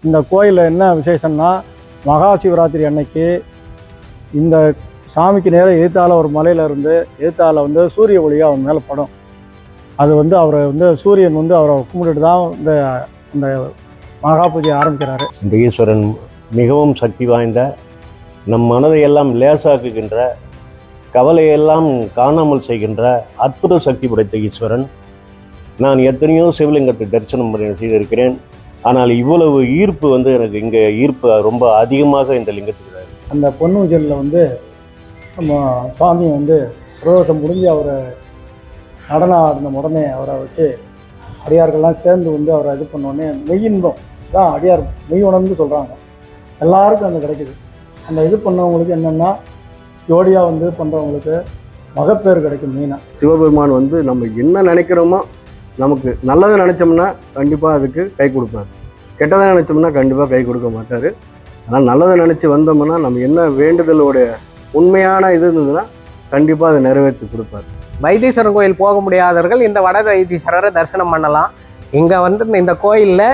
இந்த கோயிலில் என்ன விசேஷம்னா, மகா சிவராத்திரி அன்னைக்கு இந்த சாமிக்கு நேராக எதிர்த்தால ஒரு மலையிலேருந்து எதிர்த்தால வந்து சூரிய ஒளியாக அவன் மேலே படும். அது வந்து அவரை வந்து சூரியன் வந்து அவரை கும்பிட்டுட்டு தான் இந்த மகா பூஜையை ஆரம்பிக்கிறாரு. இந்த ஈஸ்வரன் மிகவும் சக்தி வாய்ந்த, நம் மனதை எல்லாம் லேசாக்குகின்ற, கவலையெல்லாம் காணாமல் செய்கின்ற அற்புத சக்தி படைத்த ஈஸ்வரன். நான் எத்தனையோ சிவலிங்கத்தை தரிசனம் செய்திருக்கிறேன். ஆனால் இவ்வளவு ஈர்ப்பு வந்து எனக்கு இங்கே ஈர்ப்பு ரொம்ப அதிகமாக இந்த லிங்கத்துக்கு. அந்த பொன்னூஞ்சலில் வந்து நம்ம சுவாமி வந்து பிரதோஷம் முடிஞ்சு அவரை நடனம் ஆடின உடனே அவரை வச்சு அடியார்கள்லாம் சேர்ந்து வந்து அவரை இது பண்ணோடனே மெய்யின்பம் தான் அடியார் மெய் உணர்ந்து சொல்கிறாங்க. எல்லாருக்கும் அந்த கிடைக்குது. அந்த இது பண்ணவங்களுக்கு என்னென்னா, ஜோடியாக வந்து பண்ணுறவங்களுக்கு மகப்பேறு கிடைக்கும். மெயினாக சிவபெருமான் வந்து நம்ம என்ன நினைக்கிறோமோ, நமக்கு நல்லதை நினச்சோம்னா கண்டிப்பாக அதுக்கு கை கொடுப்பார், கெட்டதை நினச்சோம்னா கண்டிப்பாக கை கொடுக்க மாட்டார். ஆனால் நல்லதை நினச்சி வந்தோம்னா நம்ம என்ன வேண்டுதலோடைய உண்மையான இது இருந்ததுன்னா கண்டிப்பாக அதை நிறைவேற்றி கொடுப்பார். வைத்தீஸ்வரன் கோயில் போக முடியாதவர்கள் இந்த வட வைத்தீஸ்வரரை தரிசனம் பண்ணலாம். இங்கே வந்து இந்த கோயிலில்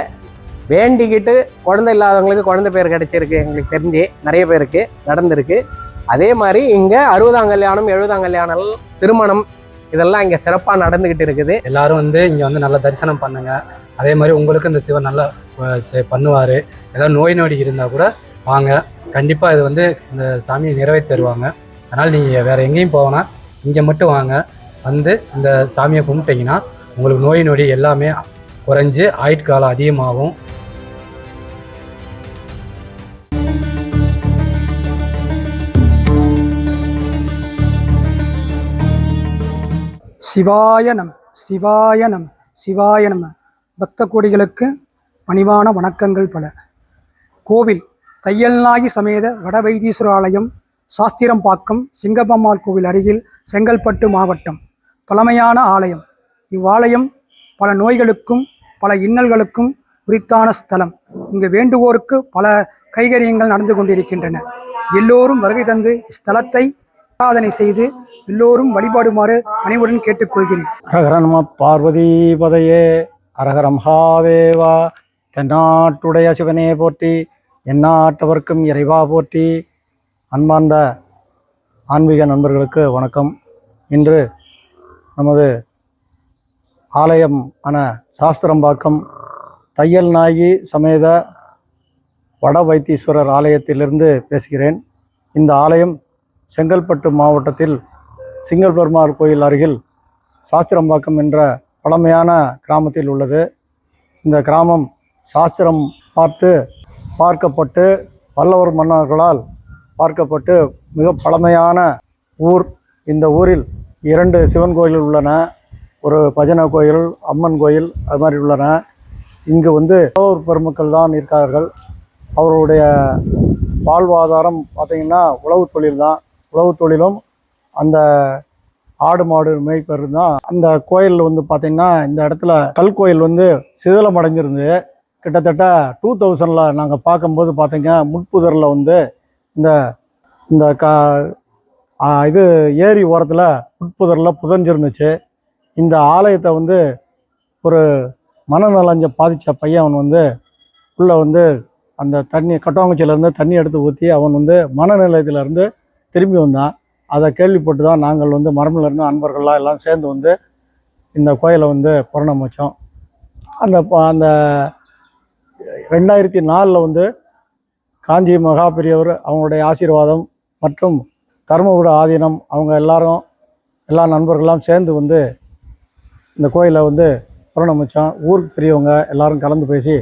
வேண்டிக்கிட்டு குழந்தை இல்லாதவங்களுக்கு குழந்தை பேர் கிடைச்சிருக்கு. எங்களுக்கு தெரிஞ்சு நிறைய பேருக்கு நடந்திருக்கு. அதே மாதிரி இங்கே 60ஆம் கல்யாணம் 70ஆம் கல்யாணம் திருமணம் இதெல்லாம் இங்கே சிறப்பாக நடந்துக்கிட்டு இருக்குது. எல்லாரும் வந்து இங்கே வந்து நல்லா தரிசனம் பண்ணுங்க. அதே மாதிரி உங்களுக்கு இந்த சிவன் நல்லா பண்ணுவார். ஏதாவது நோய் நொடி இருந்தால் கூட வாங்க, கண்டிப்பாக இது வந்து இந்த சாமியை நிறைவேற்றி தருவாங்க. அதனால் நீங்கள் வேறு எங்கேயும் போவேன்னா இங்கே மட்டும் வாங்க, வந்து இந்த சாமியை கும்பிட்டீங்கன்னா உங்களுக்கு நோய் நொடி எல்லாமே குறைஞ்சி ஆயுட்காலம் அதிகமாகும். சிவாய நம சிவாய நம சிவாய நம. பக்த கோடிகளுக்கு பணிவான வணக்கங்கள் பல. கோவில் தையல்நாயகி சமேத வடவைத்தீஸ்வர ஆலயம், சாஸ்திரம்பாக்கம், சிங்கப்பம்மாள் கோவில் அருகில், செங்கல்பட்டு மாவட்டம். பழமையான ஆலயம். இவ்வாலயம் பல நோய்களுக்கும் பல இன்னல்களுக்கும் உரித்தான ஸ்தலம். இங்கு வேண்டுவோருக்கு பல கைகரியங்கள் நடந்து கொண்டிருக்கின்றன. எல்லோரும் வருகை தந்து ஸ்தலத்தை ஆராதனை செய்து எல்லோரும் வழிபாடுமாறு அனைவருடன் கேட்டுக்கொள்கிறேன். ஹரஹர நம பார்வதி பதையே, ஹரஹர மகாதேவா. தென்னாட்டுடைய சிவனே போற்றி, எந்நாட்டவர்க்கும் இறைவா போற்றி. அன்பார்ந்த ஆன்மீக நண்பர்களுக்கு வணக்கம். இன்று நமது ஆலயம் ஆன சாஸ்திரம்பாக்கம் தையல்நாயகி சமேத வட வைத்தீஸ்வரர் ஆலயத்திலிருந்து பேசுகிறேன். இந்த ஆலயம் செங்கல்பட்டு மாவட்டத்தில் சிங்கப்பெருமாள் கோயில் அருகில் சாஸ்திரம்பாக்கம் என்ற பழமையான கிராமத்தில் உள்ளது. இந்த கிராமம் சாஸ்திரம் பார்க்கப்பட்டு பல்லவர் மன்னர்களால் பார்க்கப்பட்டு மிக பழமையான ஊர். இந்த ஊரில் 2 சிவன் கோயில்கள் உள்ளன. ஒரு பஜனை கோயில், அம்மன் கோயில், அது மாதிரி உள்ளன. இங்கு வந்து பெருமக்கள் தான் இருக்கிறார்கள். அவருடைய வாழ்வாதாரம் பார்த்திங்கன்னா உழவு தொழில் தான். உழவு தொழிலும் அந்த ஆடு மாடு மேய்ப்பது தான். அந்த கோயில் வந்து பார்த்திங்கன்னா இந்த இடத்துல கல் கோயில் வந்து சிதிலம் அடைஞ்சிருந்து கிட்டத்தட்ட 2000 நாங்கள் பார்க்கும்போது பார்த்திங்கன்னா முட்புதரில் வந்து இந்த இந்த இது ஏரி ஓரத்தில் முட்புதரில் புதஞ்சிருந்துச்சு. இந்த ஆலயத்தை வந்து ஒரு மனநலஞ்ச பாதித்த பையன் அவன் வந்து உள்ளே வந்து அந்த தண்ணி கட்டாங்குச்சியிலேருந்து தண்ணி எடுத்து ஊற்றி அவன் வந்து மனநிலையத்திலேருந்து திரும்பி வந்தான். அதை கேள்விப்பட்டு தான் நாங்கள் வந்து மரமிலிருந்து அன்பர்கள்லாம் எல்லாம் சேர்ந்து வந்து இந்த கோயிலை வந்து புரணமைச்சோம். அந்த 2004 வந்து காஞ்சி மகா பெரியவர் அவங்களுடைய ஆசீர்வாதம் மற்றும் தர்மபுர ஆதீனம் அவங்க எல்லா நண்பர்கள்லாம் சேர்ந்து வந்து இந்த கோயிலை வந்து புரணமைச்சோம். ஊருக்கு பெரியவங்க எல்லோரும் கலந்து பேசி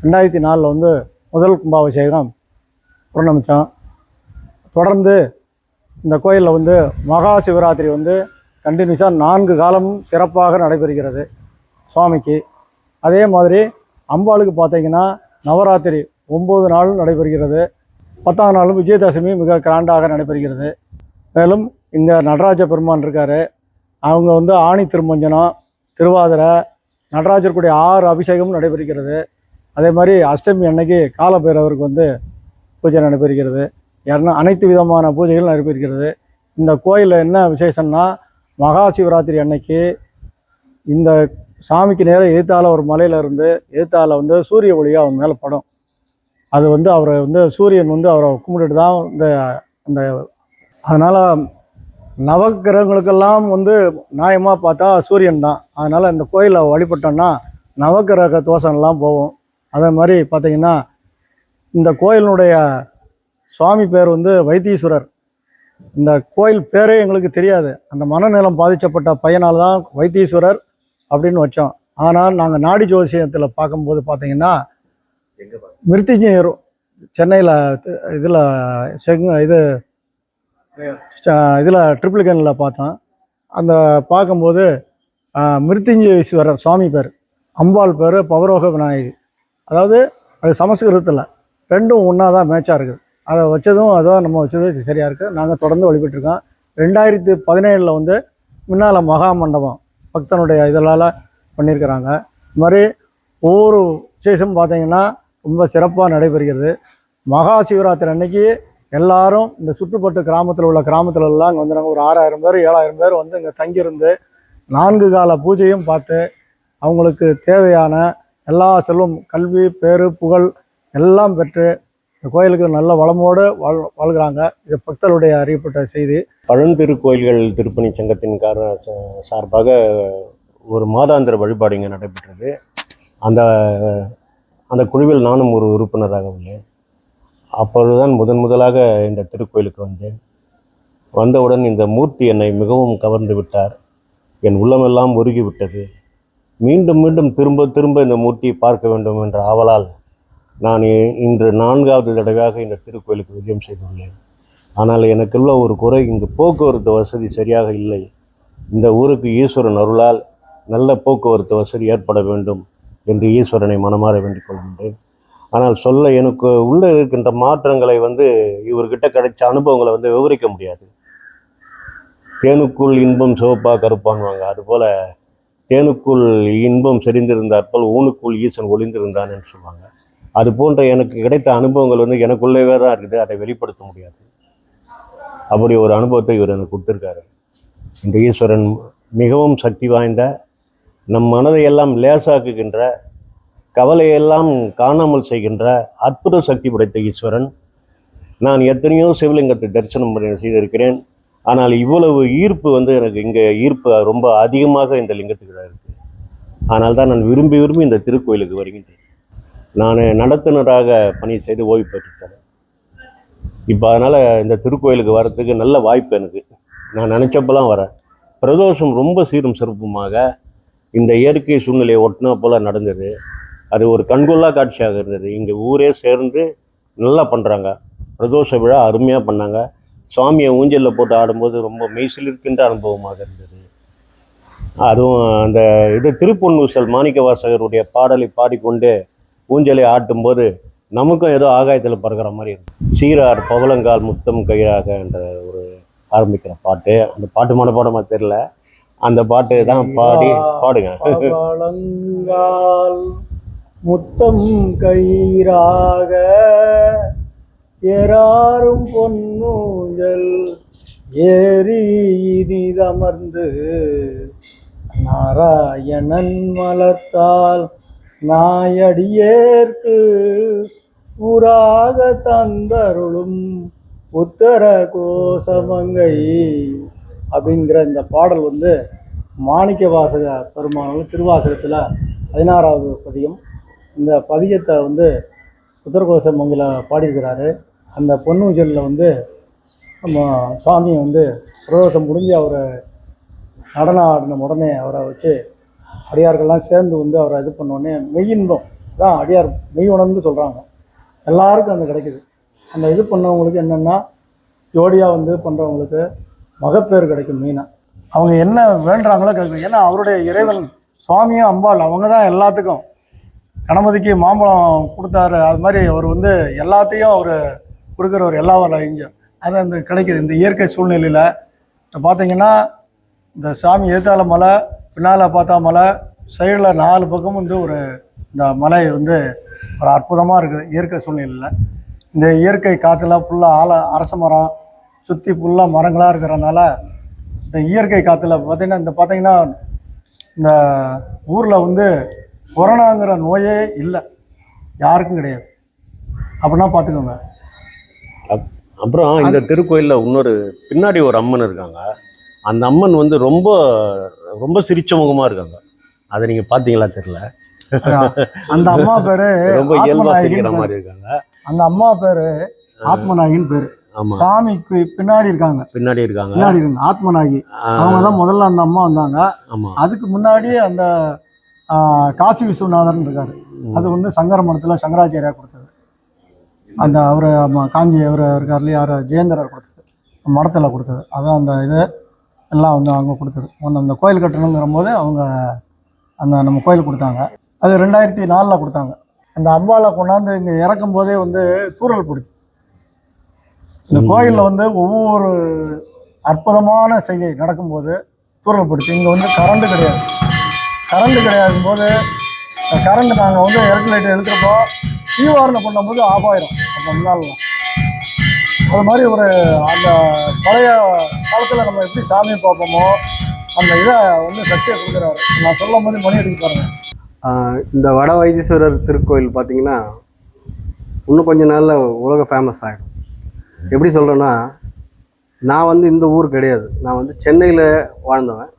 2004 வந்து முதல் கும்பாபிஷேகம் புரணமைச்சோம். தொடர்ந்து இந்த கோயிலில் வந்து மகா சிவராத்திரி வந்து கண்டினியூஸாக 4 காலமும் சிறப்பாக நடைபெறுகிறது சுவாமிக்கு. அதே மாதிரி அம்பாளுக்கு பார்த்திங்கன்னா நவராத்திரி 9 நாளும் நடைபெறுகிறது. 10ஆம் நாளும் விஜயதசமி மிக கிராண்டாக நடைபெறுகிறது. மேலும் இங்கே நடராஜ பெருமான் இருக்கார். அவங்க வந்து ஆணி திருமஞ்சனம், திருவாதிரை, நடராஜருக்குடைய 6 அபிஷேகமும் நடைபெறுகிறது. அதே மாதிரி அஷ்டமி அன்னைக்கு காலபைரவருக்கு வந்து பூஜை நடைபெறுகிறது. அனைத்து விதமான பூஜைகள் நடைபெறுகிறது. இந்த கோயிலில் என்ன விசேஷம்னா, மகா சிவராத்திரி அன்னைக்கு இந்த சாமிக்கு நேராக எதிர்த்தால ஒரு மலையிலேருந்து எதிர்த்தால வந்து சூரிய ஒளியாக அவன் மேலே படும். அது வந்து அவரை வந்து சூரியன் வந்து அவரை கும்பிட்டுட்டு தான் அந்த அதனால் நவக்கிரகங்களுக்கெல்லாம் வந்து நியாயமாக பார்த்தா சூரியன் தான். அதனால் இந்த கோயிலை வழிபட்டோன்னா நவக்கிரக தோஷம்லாம் போகும். அதே மாதிரி பார்த்திங்கன்னா இந்த கோயிலினுடைய சுவாமி பேர் வந்து வைத்தீஸ்வரர். இந்த கோயில் பேரே எங்களுக்கு தெரியாது. அந்த மனநலம் பாதிக்கப்பட்ட பையனால் தான் வைத்தீஸ்வரர் அப்படின்னு வச்சோம். ஆனால் நாங்கள் நாடி ஜோசியத்தில் பார்க்கும்போது பார்த்திங்கன்னா மிருத்யுஞ்சயர் சென்னையில் இதில் ட்ரிப்ளிகனில் பார்த்தோம். அந்த பார்க்கும்போது மிருத்யுஞ்சயீஸ்வரர் சுவாமி பேர், அம்பாள் பேர் பவரோக விநாயகி. அதாவது அது சமஸ்கிருதத்தில் ரெண்டும் ஒன்றா தான் மேட்சாக இருக்குது. அதை வச்சதும் அதான் நம்ம வச்சது சரியாக இருக்குது. நாங்கள் தொடர்ந்து வழிபட்டுருக்கோம். 2017 வந்து முன்னால் மகா மண்டபம் பக்தனுடைய இதனால் பண்ணியிருக்கிறாங்க. இது மாதிரி ஒவ்வொரு விசேஷம் பார்த்திங்கன்னா ரொம்ப சிறப்பாக நடைபெறுகிறது. மகா சிவராத்திரி அன்னைக்கு எல்லாரும் இந்த சுற்றுப்பட்டு கிராமத்தில் உள்ள கிராமத்துலலாம் இங்கே வந்துடுறாங்க. ஒரு 6000 பேர் 7000 பேர் வந்து இங்கே தங்கியிருந்து 4 கால பூஜையும் பார்த்து அவங்களுக்கு தேவையான எல்லா செல்வம், கல்வி, பேரு, புகழ் எல்லாம் பெற்று இந்த கோயிலுக்கு நல்ல வளமோடு வாழ்கிறாங்க. இது பக்தர்களுடைய அறியப்பட்ட செய்தி. பழந்திருக்கோயில்கள் திருப்பணி சங்கத்தின் சார்பாக ஒரு மாதாந்திர வழிபாடு இங்கே நடைபெற்றது. அந்த குழுவில் நானும் ஒரு உறுப்பினராக உள்ளேன். அப்பொழுதுதான் முதலாக இந்த திருக்கோயிலுக்கு வந்தேன். வந்தவுடன் இந்த மூர்த்தி என்னை மிகவும் கவர்ந்து விட்டார். என் உள்ளமெல்லாம் உருகி விட்டது. மீண்டும் மீண்டும் திரும்ப இந்த மூர்த்தியை பார்க்க வேண்டும் என்ற ஆவலால் நான் இன்று 4வது தடவையாக இந்த திருக்கோயிலுக்கு விஜயம் செய்துள்ளேன். ஆனால் எனக்குள்ள ஒரு குறை, இங்கு போக்குவரத்து வசதி சரியாக இல்லை. இந்த ஊருக்கு ஈஸ்வரன் அருளால் நல்ல போக்குவரத்து வசதி ஏற்பட வேண்டும் என்று ஈஸ்வரனை மனமாற வேண்டிக் கொள்கின்றேன். ஆனால் சொல்ல எனக்கு உள்ளே இருக்கின்ற மாற்றங்களை வந்து இவர்கிட்ட கிடைச்ச அனுபவங்களை வந்து விவரிக்க முடியாது. தேனுக்குள் இன்பம் சிவப்பா கருப்பான்வாங்க. அதுபோல் தேனுக்குள் இன்பம் செறிந்திருந்தாற் போல் ஊனுக்குள் ஈசன் ஒளிந்திருந்தான் என்று சொல்லுவாங்க. அது போன்ற எனக்கு கிடைத்த அனுபவங்கள் வந்து எனக்குள்ளவே தான் இருக்குது. அதை வெளிப்படுத்த முடியாது. அப்படி ஒரு அனுபவத்தை இவர் எனக்கு கொடுத்துருக்காரு. இந்த ஈஸ்வரன் மிகவும் சக்தி வாய்ந்த, நம் மனதையெல்லாம் லேசாக்குகின்ற, கவலையெல்லாம் காணாமல் செய்கின்ற அற்புத சக்தி படைத்த ஈஸ்வரன். நான் எத்தனையோ சிவலிங்கத்தை தரிசனம் செய்திருக்கிறேன். ஆனால் இவ்வளவு ஈர்ப்பு வந்து எனக்கு இங்கே ஈர்ப்பு ரொம்ப அதிகமாக இந்த லிங்கத்துக்கு இருக்குது. ஆனால் தான் நான் விரும்பி இந்த திருக்கோயிலுக்கு வருகின்றேன். நான் நடத்துனராக பணி செய்து ஓய்வு பெற்றுட்டேன். இப்போ அதனால் இந்த திருக்கோயிலுக்கு வர்றதுக்கு நல்ல வாய்ப்பு எனக்கு. நான் நினச்சப்பெல்லாம் வரேன். பிரதோஷம் ரொம்ப சீரும் சிறப்புமாக இந்த இயற்கை சூழ்நிலையை ஒட்டினா போல் நடந்தது. அது ஒரு கண்கொள்ளா காட்சியாக இருந்தது. இங்கே ஊரே சேர்ந்து நல்லா பண்ணுறாங்க. பிரதோஷ விழா அருமையாக பண்ணாங்க. சுவாமியை ஊஞ்சலில் போட்டு ஆடும்போது ரொம்ப மெய்சிலிருக்கின்ற அனுபவமாக இருந்தது. அதுவும் அந்த திருப்பொன்னூசல் மாணிக்க வாசகருடைய பாடலை பாடிக்கொண்டு ஊஞ்சலை ஆட்டும்போது நமக்கும் ஏதோ ஆகாயத்தில் பறக்கிற மாதிரி இருக்கும். சீரார் பவளங்கால் முத்தம் கயிறாக என்ற ஒரு ஆரம்பிக்கிற பாட்டு. அந்த பாட்டு மனப்பாடமாக தெரியல. அந்த பாட்டு தான் பாடுங்க. பவளங்கால் முத்தம் கயிறாக ஏறாரும் பொன்னூஞ்சல் ஏறி இனிதமர்ந்து நாராயணன் மலர்த்தால் நாயடியேற்கு ஊராக தந்தருளும் உத்தர கோசமங்கை அப்படிங்கிற இந்த பாடல் வந்து மாணிக்க வாசக பெருமாள் திருவாசகத்தில் 16வது பதிகம். இந்த பதிகத்தை வந்து உத்தரகோசமங்கையில் பாடியிருக்கிறாரு. அந்த பொன்னூஞ்சலில் வந்து நம்ம சுவாமியை வந்து பிரதோஷம் முடிஞ்சு அவரை நடனம் ஆடின உடனே அவரை வச்சு அடியார்கள்லாம் சேர்ந்து வந்து அவரை இது பண்ணோடனே மெய்யின்பம் தான் அடியார் மெய் உணர்ந்து சொல்கிறாங்க. எல்லாருக்கும் அந்த கிடைக்குது. அந்த இது பண்ணவங்களுக்கு என்னென்னா ஜோடியாக வந்து பண்ணுறவங்களுக்கு மகப்பேறு கிடைக்கும். மெயினாக அவங்க என்ன வேண்டுறாங்களோ கிடைக்கும். ஏன்னா அவருடைய இறைவன் சுவாமியும் அம்பாள் அவங்க தான் எல்லாத்துக்கும். கணபதிக்கு மாம்பழம் கொடுத்தாரு, அது மாதிரி அவர் வந்து எல்லாத்தையும் அவர் கொடுக்குறவர். எல்லா வர இங்கே அது அந்த கிடைக்கிது. இந்த இயற்கை சூழ்நிலையில் பார்த்தீங்கன்னா இந்த சாமி எதிர்த்தால மலை, பின்னால் பார்த்தா மலை, சைடில் 4 பக்கமும் வந்து இந்த மலை வந்து ஒரு அற்புதமாக இருக்குது இயற்கை சூழ்நிலையில். இந்த இயற்கை காற்றுல ஃபுல்லாக அரச மரம் சுற்றி ஃபுல்லாக மரங்களாக இருக்கிறனால இந்த இயற்கை காற்றுல பார்த்தீங்கன்னா இந்த ஊரில் வந்து கொரோனாங்கிற நோயே இல்லை, யாருக்கும் கிடையாது. அப்படின்னா பார்த்துக்கோங்க. அப்புறம் இந்த திருக்கோயிலில் இன்னொரு பின்னாடி ஒரு அம்மன் இருக்காங்க. அந்த அம்மன் வந்து ரொம்ப ரொம்ப சிரிச்ச முகமாக இருக்காங்க. அதை நீங்கள் பார்த்தீங்களா தெரியல. அந்த அம்மா பேரு ரொம்ப இயல்பாக சிரிக்கிற ஆத்மநாயகின்னு மாதிரி பேரு. இருக்காங்க. அந்த அம்மா பேரு ஆத்மநாயகின்னு பேரு. ஆமாம், சாமிக்கு பின்னாடி இருக்காங்க. பின்னாடி இருக்காங்க. பின்னாடி இருக்காங்க ஆத்மநாயகி. அவங்க தான் முதல்ல அந்த அம்மா வந்தாங்க. ஆமாம், அதுக்கு முன்னாடி அந்த காசி விஸ்வநாதன் இருக்காரு. அது வந்து சங்கர மடத்தில் சங்கராச்சாரியா கொடுத்தது. அந்த அவர் காஞ்சி அவர் இருக்கார் இல்லையா, யார் ஜெயேந்திரர் கொடுத்தது, மடத்தில் கொடுத்தது. அதான் அந்த இது எல்லாம் வந்து அவங்க கொடுத்தது. ஒன்று அந்த கோயில் கட்டணுங்கிற போது அவங்க அந்த நம்ம கோயில் கொடுத்தாங்க. அது 2004 கொடுத்தாங்க. அந்த அம்பாவை கொண்டாந்து இங்கே இறக்கும் போதே வந்து தூறல் பிடிச்சி. இந்த கோயிலில் வந்து ஒவ்வொரு அற்புதமான செய்கை நடக்கும்போது தூறல் பிடிச்சி. இங்கே வந்து கரண்ட்டு கிடையாது. கரண்ட்டு கிடையாதும் போது கரண்ட் நாங்கள் வந்து எலக்ட்ரிக் லைட்டை எழுத்துறப்போ தீவாரணை பண்ணும்போது ஆஃப் ஆயிரும். அப்போ முன்னாலாம் அது மாதிரி ஒரு அந்த பழைய காலத்தில் நம்ம எப்படி சாமியை பார்ப்போமோ அந்த இதை வந்து சக்தியை கொடுக்குறாரு. நான் சொல்லும் போது மணி அடிக்க பாருங்கள். இந்த வட வைத்தீஸ்வரர் திருக்கோயில் பார்த்தீங்கன்னா இன்னும் கொஞ்ச நாளில் உலக ஃபேமஸ் ஆகிடும். எப்படி சொல்கிறேன்னா, நான் வந்து இந்த ஊர் கிடையாது. நான் வந்து சென்னையில் வாழ்ந்தவன்.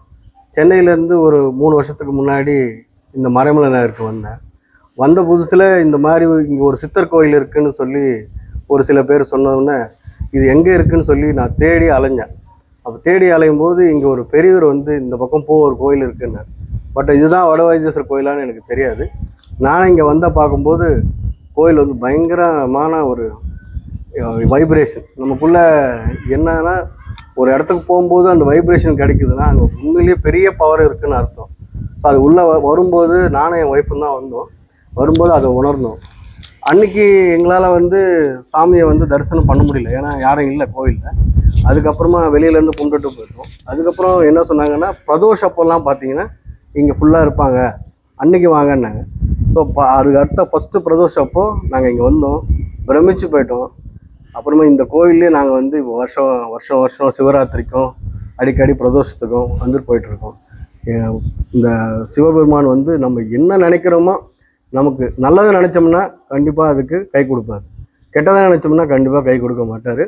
சென்னையிலேருந்து ஒரு 3 வருஷத்துக்கு முன்னாடி இந்த மறைமலை நகருக்கு வந்தேன். வந்த புதுசில் இந்த மாதிரி இங்கே ஒரு சித்தர் கோயில் இருக்குதுன்னு சொல்லி ஒரு சில பேர் சொன்னோன்னே இது எங்கே இருக்குதுன்னு சொல்லி நான் தேடி அலைஞ்சேன். அப்போ தேடி அலையும் போது இங்கே ஒரு பெரியவர் வந்து இந்த பக்கம் ஒரு கோயில் இருக்குன்னு. பட் இதுதான் வட வைத்தீஸ்வரர் கோயிலான்னு எனக்கு தெரியாது. நானும் இங்கே வந்தால் பார்க்கும்போது கோயில் வந்து பயங்கரமான ஒரு வைப்ரேஷன். நமக்குள்ளே என்னன்னா ஒரு இடத்துக்கு போகும்போது அந்த வைப்ரேஷன் கிடைக்குதுன்னா அங்கே உண்மையிலேயே பெரிய பவர் இருக்குதுன்னு அர்த்தம். ஸோ அது உள்ளே வரும்போது நானும் என் ஒய்ஃபும் தான் வந்தோம். வரும்போது அதை உணர்ந்தோம். அன்றைக்கி எங்களால் வந்து சாமியை வந்து தரிசனம் பண்ண முடியல, ஏன்னா யாரும் இல்லை கோவிலில். அதுக்கப்புறமா வெளியிலேருந்து கும்பிட்டுட்டு போயிட்டோம். அதுக்கப்புறம் என்ன சொன்னாங்கன்னா, பிரதோஷ அப்போல்லாம் பார்த்தீங்கன்னா இங்கே ஃபுல்லாக இருப்பாங்க, அன்றைக்கி வாங்கன்னாங்க. ஸோ அதுக்கு அடுத்த ஃபஸ்ட்டு பிரதோஷம் அப்போ நாங்கள் இங்கே வந்தோம், பிரமிச்சு போயிட்டோம். அப்புறமா இந்த கோயிலே நாங்கள் வந்து வருஷம் சிவராத்திரிக்கும் அடிக்கடி பிரதோஷத்துக்கும் வந்துட்டு போயிட்டுருக்கோம். இந்த சிவபெருமான் வந்து நம்ம என்ன நினைக்கிறோமோ, நமக்கு நல்லதை நினச்சோம்னா கண்டிப்பாக அதுக்கு கை கொடுப்பார், கெட்டதை நினச்சோம்னா கண்டிப்பாக கை கொடுக்க மாட்டார்.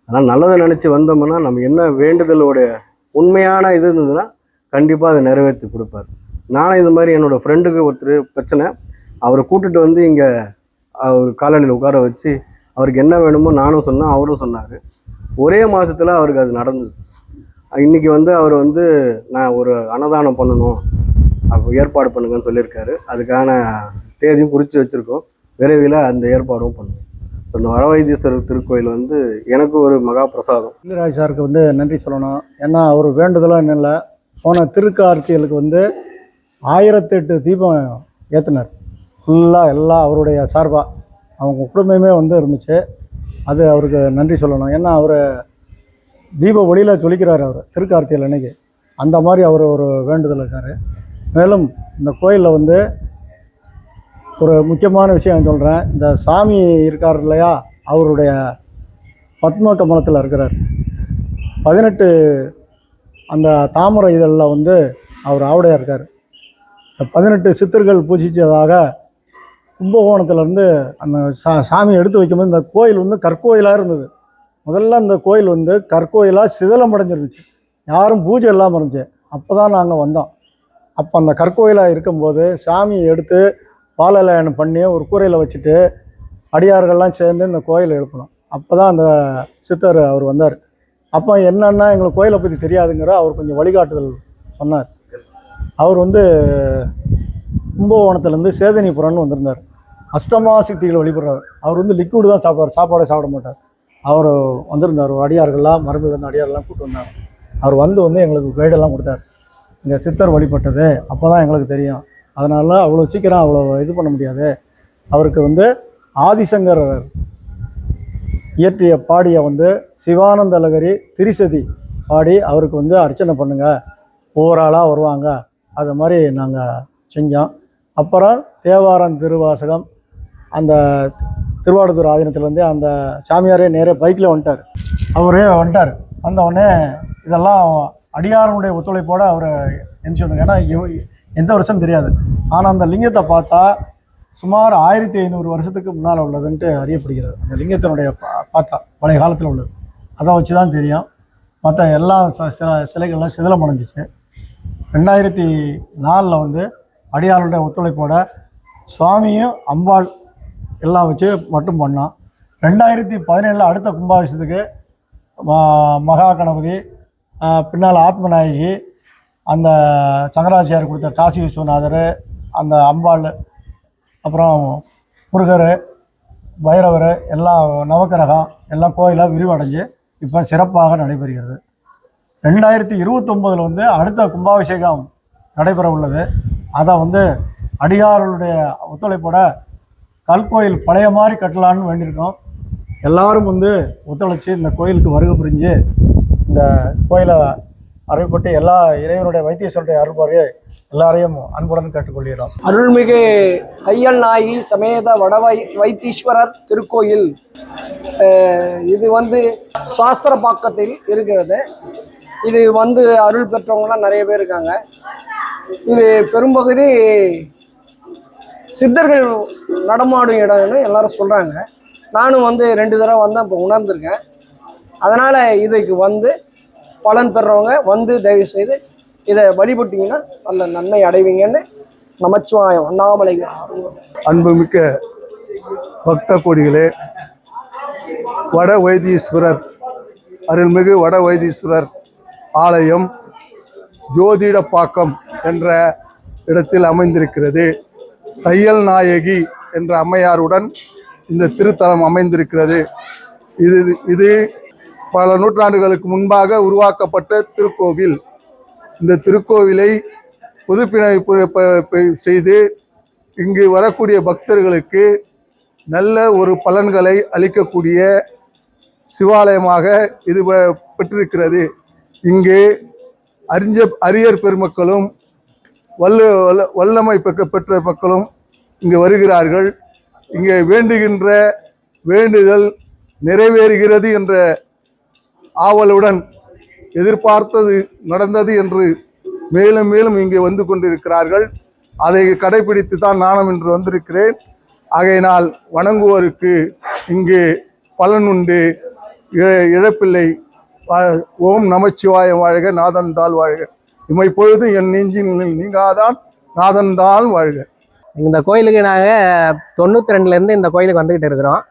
அதனால் நல்லதை நினச்சி வந்தோம்னா நம்ம என்ன வேண்டுதலோடைய உண்மையான இது இருந்ததுன்னா கண்டிப்பாக அதை நிறைவேற்றி கொடுப்பார். நானும் இது மாதிரி என்னோடய ஃப்ரெண்டுக்கு ஒருத்தர் பிரச்சனை, அவரை கூப்பிட்டுட்டு வந்து இங்கே அவர் காலடியில் உட்கார வச்சு அவருக்கு என்ன வேணுமோ நானும் சொன்னேன், அவரும் சொன்னார். ஒரே மாதத்தில் அவருக்கு அது நடந்தது. இன்றைக்கி வந்து அவர் வந்து நான் ஒரு அன்னதானம் பண்ணணும், அப்போ ஏற்பாடு பண்ணுங்கன்னு சொல்லியிருக்காரு. அதுக்கான தேதியும் குறித்து வச்சுருக்கோம். விரைவில் அந்த ஏற்பாடும் பண்ணுவோம். இந்த வட வைத்தீஸ்வரர் திருக்கோயில் வந்து எனக்கு ஒரு மகா பிரசாதம். இல்லராஜ் சாருக்கு வந்து நன்றி சொல்லணும். ஏன்னா அவர் வேண்டுதலும் என்ன இல்லை, போன திருக்கார்த்திகளுக்கு வந்து 1008 தீபம் ஏற்றினார். ஃபுல்லாக எல்லாம் அவருடைய சார்பாக அவங்க குடும்பமே வந்து இருந்துச்சு. அது அவருக்கு நன்றி சொல்லணும். ஏன்னா அவர் தீப ஒளியில் ஜொலிக்கிறார் அவர் திருக்கார்த்திகள் அன்னைக்கு. அந்த மாதிரி அவர் ஒரு வேண்டுதல் இருக்கார். மேலும் இந்த கோயிலில் வந்து ஒரு முக்கியமான விஷயம் சொல்கிறேன். இந்த சாமி இருக்கார் இல்லையா, அவருடைய பத்ம கமலத்தில் இருக்கிறார். 18 அந்த தாமரை இதழில் வந்து அவர் ஆவுடையாக இருக்கார். 18 சித்தர்கள் பூஜித்ததாக கும்பகோணத்துலேருந்து அந்த சாமியை எடுத்து வைக்கும்போது இந்த கோயில் வந்து கற்கோயிலாக இருந்தது. முதல்ல அந்த கோயில் வந்து கற்கோயிலாக சிதலம் அடைஞ்சிருந்துச்சு, யாரும் பூஜை இல்லாமல் இருந்துச்சு. அப்போ தான் நாங்கள் வந்தோம். அப்போ அந்த கற்கோயிலாக இருக்கும்போது சாமியை எடுத்து பாலலயனம் பண்ணி ஒரு கூரையில் வச்சுட்டு அடியார்கள்லாம் சேர்ந்து இந்த கோயிலை எழுப்பணும். அப்போ தான் அந்த சித்தர் அவர் வந்தார். அப்போ என்னென்னா எங்களுக்கு கோயிலை பற்றி தெரியாதுங்கிற அவர் கொஞ்சம் வழிகாட்டுதல் சொன்னார். அவர் வந்து கும்பகோணத்துலேருந்து சேதனிபுரம்னு வந்திருந்தார். அஷ்டமா சித்திகள் வழிபடுறார். அவர் வந்து லிக்விடு தான் சாப்பிடுவார், சாப்பாடே சாப்பிட மாட்டார். அவர் வந்திருந்தார். ஒரு அடியார்கள்லாம் மரபிலிருந்து அடியாரெல்லாம் கூப்பிட்டு வந்தார். அவர் வந்து எங்களுக்கு கைடெல்லாம் கொடுத்தார். இந்த சித்தர் வழிபட்டது அப்போ தான் எங்களுக்கு தெரியும். அதனால அவ்வளோ சீக்கிரம் அவ்வளோ இது பண்ண முடியாது. அவருக்கு வந்து ஆதிசங்கர் இயற்றிய பாடிய வந்து சிவானந்த லகரி திரிசதி பாடி அவருக்கு வந்து அர்ச்சனை பண்ணுங்கள், ஒவ்வொரு ஆளாக வருவாங்க. அது மாதிரி நாங்கள் செஞ்சோம். அப்புறம் தேவாரம் திருவாசகம் அந்த திருவாடுதுறை ஆதீனத்துலேருந்து அந்த சாமியாரே நேரே பைக்கில் வந்துட்டார். அவரே வந்துட்டார். வந்தவுடனே இதெல்லாம் அடியாருடைய ஒத்துழைப்போடு அவர் எந்திரிச்சு வந்தாங்க. ஏன்னா எந்த வருஷம் தெரியாது. ஆனால் அந்த லிங்கத்தை பார்த்தா சுமார் 1500 வருஷத்துக்கு முன்னால் உள்ளதுன்ட்டு அறியப்படுகிறது. அந்த லிங்கத்தினுடைய பார்த்தா பழைய காலத்தில் உள்ளது, அதை வச்சு தான் தெரியும். மற்ற எல்லா சிலைகள்லாம் சிதிலம் அடைஞ்சிச்சு. 2004 வந்து அடியாளுடைய ஒத்துழைப்போட சுவாமியும் அம்பாள் எல்லாம் வச்சு மட்டும் பண்ணோம். 2017 அடுத்த கும்பாபிஷேகத்துக்கு மகா கணபதி, பின்னால் ஆத்மநாயகி, அந்த சங்கராச்சாரியார் கொடுத்த காசி விஸ்வநாதர், அந்த அம்பாள், அப்புறம் முருகர், பைரவர், எல்லாம் நவக்கிரகம் எல்லாம் கோயிலாக விரிவடைஞ்சு இப்போ சிறப்பாக நடைபெறுகிறது. 2029 வந்து அடுத்த கும்பாபிஷேகம் நடைபெற உள்ளது. அதை வந்து அடியார்களுடைய ஒத்துழைப்போட கல்கோயில் பழைய மாதிரி கட்டலான்னு வேண்டியிருக்கோம். எல்லாரும் வந்து ஒத்துழைச்சி இந்த கோயிலுக்கு வருகை புரிஞ்சு இந்த கோயிலை அருள்பட்டு எல்லா இறைவனுடைய வைத்தீஸ்வரனுடைய அருள்பாரு எல்லாரையும் அன்புடன் கேட்டுக்கொள்கிறோம். அருள்மிகு தையல் நாயகி சமேத வைத்தீஸ்வரர் திருக்கோயில் இது வந்து சாஸ்திரப்பாக்கத்தில் இருக்கிறது. இது வந்து அருள் பெற்றவங்களாம் நிறைய பேர் இருக்காங்க. இது பெரும்பகுதி சித்தர்கள் நடமாடும் இடம்னு எல்லாரும் சொல்கிறாங்க. நானும் வந்து 2 தடவை வந்து இப்போ உணர்ந்திருக்கேன். அதனால் இதுக்கு வந்து பலன் பெறவங்க வந்து தயவு செய்து இதை வழிபட்டிங்கன்னா நல்ல நன்மை அடைவீங்கன்னு நமச்சிவாயம் அண்ணாமலை. அன்புமிக்க பக்த கோடிகளே, வட வைத்தீஸ்வரர் அருள்மிகு வட வைத்தீஸ்வரர் ஆலயம் ஜோதிடப்பாக்கம் என்ற இடத்தில் அமைந்திருக்கிறது. தையல் நாயகி என்ற அம்மையாருடன் இந்த திருத்தலம் அமைந்திருக்கிறது. இது பல நூற்றாண்டுகளுக்கு முன்பாக உருவாக்கப்பட்ட திருக்கோவில். இந்த திருக்கோவிலை புதுப்பிணை செய்து இங்கு வரக்கூடிய பக்தர்களுக்கு நல்ல ஒரு பலன்களை அளிக்கக்கூடிய சிவாலயமாக இது பெற்றிருக்கிறது. இங்கே அரியர் பெருமக்களும் வல்லமை பெற்ற மக்களும் இங்கு வருகிறார்கள். இங்கே வேண்டுகின்ற வேண்டுதல் நிறைவேறுகிறது என்ற ஆவலுடன் எதிர்பார்த்தது நடந்தது என்று மேலும் மேலும் இங்கே வந்து கொண்டிருக்கிறார்கள். அதை கடைபிடித்து தான் நானும் இன்று வந்திருக்கிறேன். ஆகையினால் வணங்குவோருக்கு இங்கே பலன் உண்டு, இழப்பில்லை. ஓம் நமச்சிவாயம் வாழ்க, நாதன்தாள் வாழ்க. இமை பொழுதும் என் நெஞ்சின் நீங்காதான் நாதன்தாள் வாழ்க. இந்த கோயிலுக்கு நாங்கள் 92லேருந்து இந்த கோயிலுக்கு வந்துக்கிட்டு இருக்கிறோம்.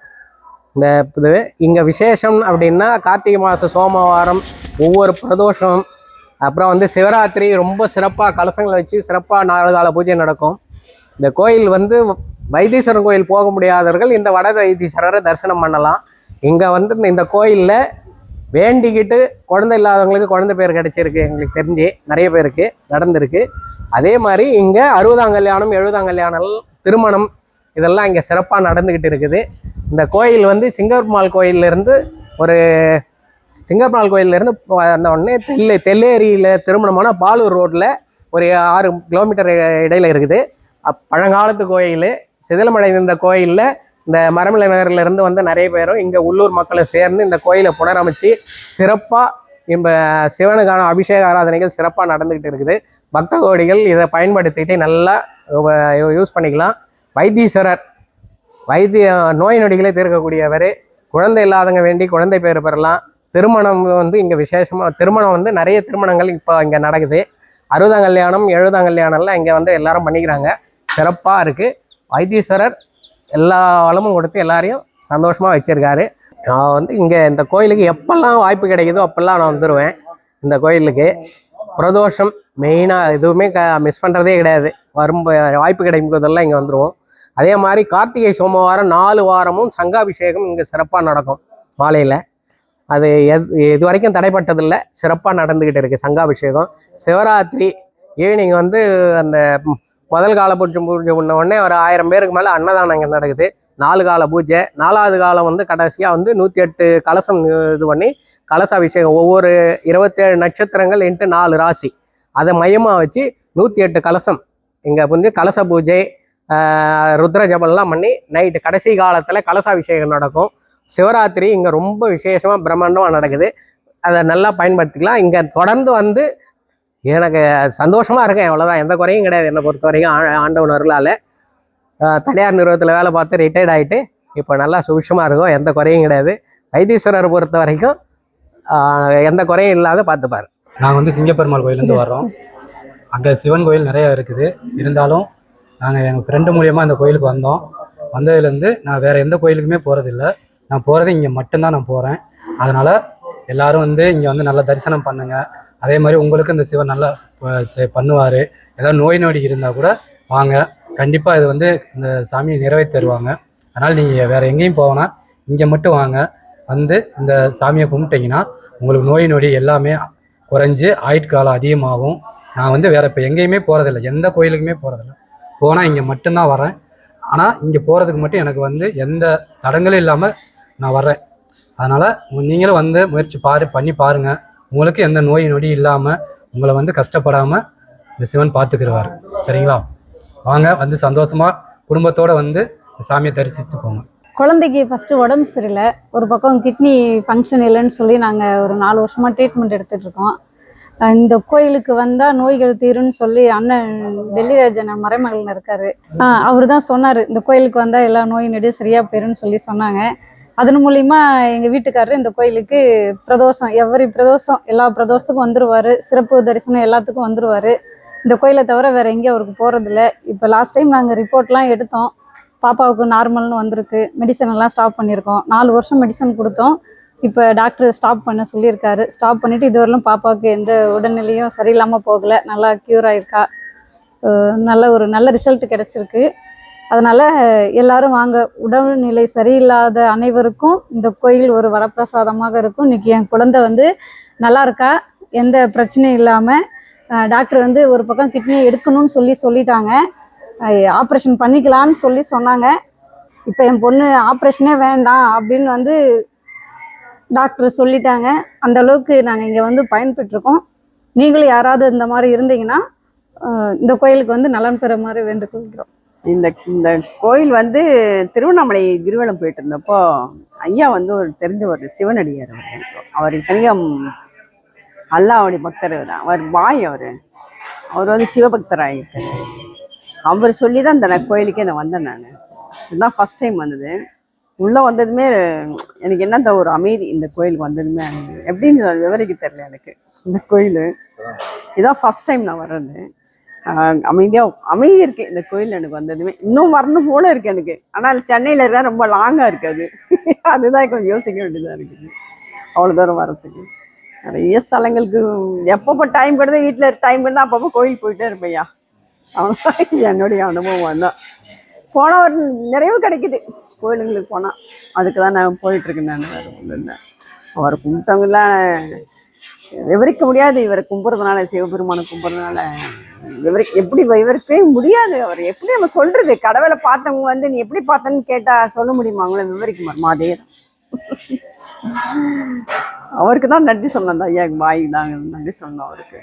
இந்த இது இங்கே விசேஷம் அப்படின்னா கார்த்திகை மாதம் சோமவாரம், ஒவ்வொரு பிரதோஷம், அப்புறம் வந்து சிவராத்திரி ரொம்ப சிறப்பாக கலசங்களை வச்சு சிறப்பாக 4 கால பூஜை நடக்கும். இந்த கோயில் வந்து வைத்தீஸ்வரன் கோயில் போக முடியாதவர்கள் இந்த வட வைத்தீஸ்வரரை தரிசனம் பண்ணலாம். இங்கே வந்து இந்த கோயிலில் வேண்டிக்கிட்டு குழந்தை இல்லாதவங்களுக்கு குழந்தை பேர் கிடச்சிருக்கு. எங்களுக்கு தெரிஞ்சு நிறைய பேருக்கு நடந்திருக்கு. அதே மாதிரி இங்கே 60ஆம் கல்யாணம், 70ஆம் கல்யாணம், திருமணம் இதெல்லாம் இங்கே சிறப்பாக நடந்துக்கிட்டு இருக்குது. இந்த கோயில் வந்து சிங்கப்பெருமாள் கோயிலேருந்து அந்த உடனே தெல்லேரியில் திருமணமான பாலூர் ரோட்டில் ஒரு 6 கிலோமீட்டர் இடையில் இருக்குது. பழங்காலத்து கோயில், சிதிலமடைந்த இந்த கோயிலில் இந்த மரமலை நகரிலிருந்து வந்து நிறைய பேரும் இங்கே உள்ளூர் மக்களை சேர்ந்து இந்த கோயிலை புனரமைச்சு சிறப்பாக இப்போ சிவனுக்கான அபிஷேக ஆராதனைகள் சிறப்பாக நடந்துக்கிட்டு இருக்குது. பக்த கோடிகள் இதை பயன்படுத்திட்டு நல்லா யூஸ் பண்ணிக்கலாம். வைத்தீஸ்வரர் நோய் நொடிகளை தீர்க்கக்கூடியவர். குழந்தை இல்லாதவங்க வேண்டி குழந்தை பேர் பெறலாம். திருமணம் வந்து இங்கே விசேஷமாக திருமணம் வந்து நிறைய திருமணங்கள் இப்போ இங்கே நடக்குது. 60ஆம் கல்யாணம், 70ஆம் கல்யாணம்லாம் இங்கே வந்து எல்லாரும் பண்ணிக்கிறாங்க. சிறப்பாக இருக்குது. வைத்தீஸ்வரர் எல்லா வளமும் கொடுத்து எல்லாரையும் சந்தோஷமாக வச்சுருக்காரு. நான் வந்து இங்கே இந்த கோயிலுக்கு எப்பெல்லாம் வாய்ப்பு கிடைக்குதோ அப்போல்லாம் நான் வந்துடுவேன். இந்த கோயிலுக்கு பிரதோஷம் மெயினாக எதுவுமே மிஸ் பண்ணுறதே கிடையாது. வாய்ப்பு கிடைக்கும் போதெல்லாம் இங்கே வந்துடுவோம். அதே மாதிரி கார்த்திகை சோமவாரம் 4 வாரமும் சங்காபிஷேகம் இங்கே சிறப்பாக நடக்கும் மாலையில். அது இது வரைக்கும் தடைப்பட்டதில்லை, சிறப்பாக நடந்துக்கிட்டு இருக்குது சங்காபிஷேகம். சிவராத்திரி ஈவினிங் வந்து அந்த முதல் கால பூஜை பண்ண உடனே ஒரு 1000 பேருக்கு மேலே அன்னதானம் இங்கே நடக்குது. 4 கால பூஜை. 4வது காலம் வந்து கடைசியாக வந்து 108 கலசம் இது பண்ணி கலசாபிஷேகம். ஒவ்வொரு 27 நட்சத்திரங்கள் × 4 ராசி அதை மையமாக வச்சு 108 கலசம் இங்கே வந்து கலச பூஜை, ருத்ர ஜபம்லாம் பண்ணி நைட்டு கடைசி காலத்தில் கலசாபிஷேகம் நடக்கும். சிவராத்திரி இங்கே ரொம்ப விசேஷமாக பிரம்மாண்டமாக நடக்குது. அதை நல்லா பயன்படுத்திக்கலாம். இங்கே தொடர்ந்து வந்து எனக்கு சந்தோஷமாக இருக்கேன். அவ்வளோதான், எந்த குறையும் கிடையாது என்னை பொறுத்த வரைக்கும் ஆண்டவன் அருளால். தனியார் நிறுவனத்தில் வேலை பார்த்து ரிட்டையர்ட் ஆகிட்டு இப்போ நல்லா சுபிட்சமாக இருக்கும், எந்த குறையும் கிடையாது. வைத்தீஸ்வரரை பொறுத்த வரைக்கும் எந்த குறையும் இல்லாத பார்த்துப்பார். நாங்கள் வந்து சிங்கப்பெருமாள் கோயிலேருந்து வர்றோம். அங்கே சிவன் கோயில் நிறையா இருக்குது. இருந்தாலும் நாங்கள் எங்கள் ஃப்ரெண்டு மூலியமாக இந்த கோயிலுக்கு வந்தோம். வந்ததுலேருந்து நான் வேறு எந்த கோயிலுக்குமே போகிறதில்ல. நான் போகிறது இங்கே மட்டும்தான் நான் போகிறேன். அதனால் எல்லோரும் வந்து இங்கே வந்து நல்லா தரிசனம் பண்ணுங்கள். அதே மாதிரி உங்களுக்கு இந்த சிவன் நல்லா பண்ணுவார். ஏதாவது நோய் நொடி இருந்தால் கூட வாங்க, கண்டிப்பாக இது வந்து இந்த சாமியை நிறைவேற்றி தருவாங்க. அதனால் நீங்கள் வேறு எங்கேயும் போவேன்னா இங்கே மட்டும் வாங்க. வந்து இந்த சாமியை கும்பிட்டிங்கன்னா உங்களுக்கு நோய் நொடி எல்லாமே குறைஞ்சி ஆயுட்காலம் அதிகமாகும். நான் வந்து வேறு இப்போ எங்கேயுமே போகிறதில்ல, எந்த கோயிலுக்குமே போகிறதில்ல. போனால் இங்கே மட்டும்தான் வரேன். ஆனால் இங்கே போகிறதுக்கு மட்டும் எனக்கு வந்து எந்த தடங்களும் இல்லாமல் நான் வர்றேன். அதனால் நீங்களும் வந்து முயற்சி பண்ணி பாருங்கள். உங்களுக்கு எந்த நோய் நொடி இல்லாமல் உங்களை வந்து கஷ்டப்படாமல் இந்த சிவன் பார்த்துக்கிடுவார். சரிங்களா? வாங்க, வந்து சந்தோஷமாக குடும்பத்தோடு வந்து சாமியை தரிசித்து போங்க. குழந்தைக்கு ஃபஸ்ட்டு உடம்பு சரியில்லை, ஒரு பக்கம் கிட்னி ஃபங்க்ஷன் இல்லைன்னு சொல்லி நாங்கள் ஒரு 4 வருஷமாக ட்ரீட்மெண்ட் எடுத்துகிட்ருக்கோம். இந்த கோயிலுக்கு வந்தால் நோய்கள் தீரும்னு சொல்லி அண்ணன் டெல்லிராஜன் மறைமகன் இருக்கார், அவர் தான் சொன்னார் இந்த கோயிலுக்கு வந்தால் எல்லா நோய் நொடியும் சரியாக போயிரும்னு சொல்லி சொன்னாங்க. அதன் மூலிமா எங்கள் வீட்டுக்காரர் இந்த கோயிலுக்கு பிரதோஷம், பிரதோஷம் எல்லா பிரதோஷத்துக்கும் வந்துடுவார். சிறப்பு தரிசனம் எல்லாத்துக்கும் வந்துடுவார். இந்த கோயிலை தவிர வேறு எங்கேயும் அவருக்கு போகிறதில்ல. இப்போ லாஸ்ட் டைம் நாங்கள் ரிப்போர்ட்லாம் எடுத்தோம், பாப்பாவுக்கு நார்மல்னு வந்திருக்கு. மெடிசன் எல்லாம் ஸ்டாப் பண்ணியிருக்கோம். 4 வருஷம் மெடிசன் கொடுத்தோம். இப்போ டாக்டர் ஸ்டாப் பண்ண சொல்லியிருக்காரு. ஸ்டாப் பண்ணிவிட்டு இதுவரையிலும் பாப்பாவுக்கு எந்த உடல்நிலையும் சரியில்லாமல் போகலை, நல்லா க்யூர் ஆகிருக்கா. நல்ல ரிசல்ட் கிடச்சிருக்கு. அதனால் எல்லோரும் வாங்க. உடல்நிலை சரியில்லாத அனைவருக்கும் இந்த கோயில் ஒரு வரப்பிரசாதமாக இருக்கும். இன்றைக்கி என் குழந்தை வந்து நல்லா இருக்கா, எந்த பிரச்சனையும் இல்லாமல். டாக்டர் வந்து ஒரு பக்கம் கிட்னியை எடுக்கணும்னு சொல்லிட்டாங்க, ஆப்ரேஷன் பண்ணிக்கலான்னு சொன்னாங்க. இப்போ என் பொண்ணு ஆப்ரேஷனே வேண்டாம் அப்படின்னு வந்து டாக்டர் சொல்லிட்டாங்க. அந்த அளவுக்கு நாங்கள் இங்கே வந்து பயன்பெற்றிருக்கோம். நீங்களும் யாராவது இந்த மாதிரி இருந்தீங்கன்னா இந்த கோயிலுக்கு வந்து நலன் பெற மாதிரி வேண்டுகொள்கிறோம். இந்த கோயில் வந்து திருவண்ணாமலை கிரிவலம் போயிட்டு இருந்தப்போ ஐயா வந்து தெரிஞ்ச ஒரு சிவனடியார். அவர் இத்தனையும் அல்லாவுடைய பக்தர் தான். அவர் பாய். அவர் வந்து சிவபக்தராகிட்டார். அவர் சொல்லி தான் இந்த கோயிலுக்கே நான் வந்தேன். நான் இதுதான் ஃபஸ்ட் டைம் வந்தது. உள்ளே வந்ததுமே எனக்கு என்ன ஒரு அமைதி. இந்த கோயிலுக்கு வந்ததுமே எப்படின்னு விவரிக்க தெரியல எனக்கு. இந்த கோயில் இதுதான் ஃபஸ்ட் டைம் நான் வர்றது. அமைதி இருக்குது இந்த கோயில். எனக்கு வந்ததுமே இன்னும் வரணும் போல இருக்குது எனக்கு. ஆனால் சென்னையில் இருக்கா ரொம்ப லாங்காக இருக்காது. அதுதான் கொஞ்சம் யோசிக்க வேண்டியதாக இருக்குது. அவ்வளோ தூரம் வரத்துக்கு நிறைய ஸ்தலங்களுக்கு எப்பப்போ டைம் கிடையாது, வீட்டில் டைம் இருந்தால் அப்பப்போ கோயில் போயிட்டே இருப்பையா. அவ்வளோதான் என்னுடைய அனுபவம் தான். போனால் நிறைவு கிடைக்குது கோயிலுங்களுக்கு போனால். அதுக்கு தான் நான் போயிட்டுருக்கேன். நான் வேறு ஒன்றும் இல்லை. அவரை கும்பிட்டவங்களாம் விவரிக்க முடியாது. இவரை கும்பிட்றதுனால, சிவபெருமானை கும்பிட்றதுனால எப்படி விவரிக்கவே முடியாது. அவர் எப்படி நம்ம சொல்கிறது? கடவுளை பார்த்தவங்க வந்து நீ எப்படி பார்த்தேன்னு கேட்டால் சொல்ல முடியுமா? அவங்கள விவரிக்க மாட்டோமா? அதே தான். அவருக்கு தான் நன்றி சொல்லணும். ஐயா வாய் தான் நன்றி சொல்லணும் அவருக்கு.